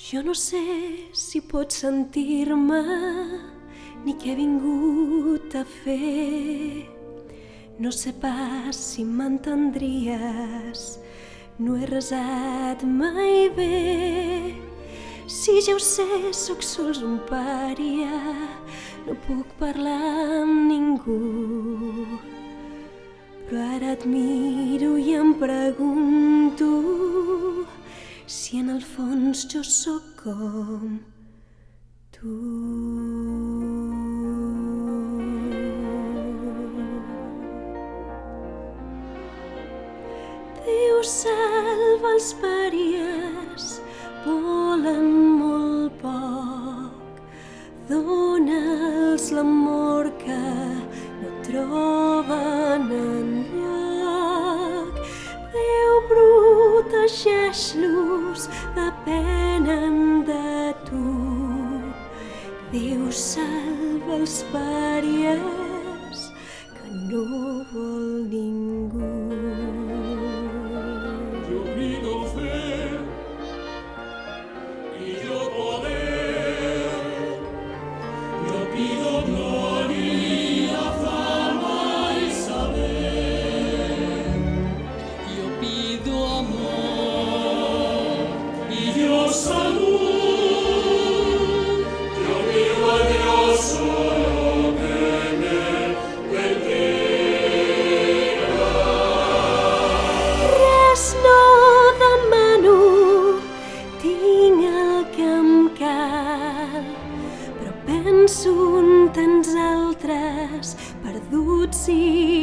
Jo no sé si pots sentir-me ni què he vingut a fer. No sé pas si m'entendries, no he resat mai bé. Si ja ho sé, sóc sols un pària, no puc parlar amb ningú. Però ara et miro i em pregunto si en el fons jo sóc com tu. Déu salva els pàries, volen molt poc. Dona'ls l'amor que no troben enlloc. Déu protegeix-los, depenen de tu. Déu salva els pàries que no vol ningú. Yo pido fe y yo poder, yo pido gloria, fama y saber, yo pido amor y yo salud, yo pido a Dios solo que me bendiga. Res no demano, tinc el que em cal, però penso en tants altres, perduts i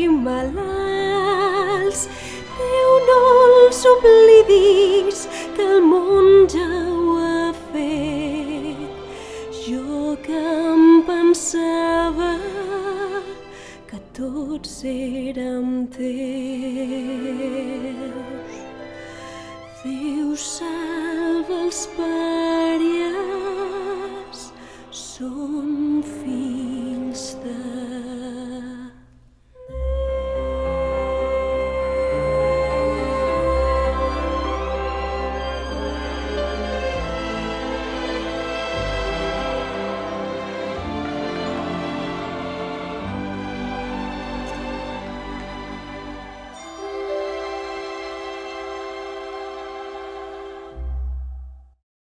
malalts. Déu, no els oblidis, que el món ja ho ha fet. Jo que em pensava que tots érem teus. Déu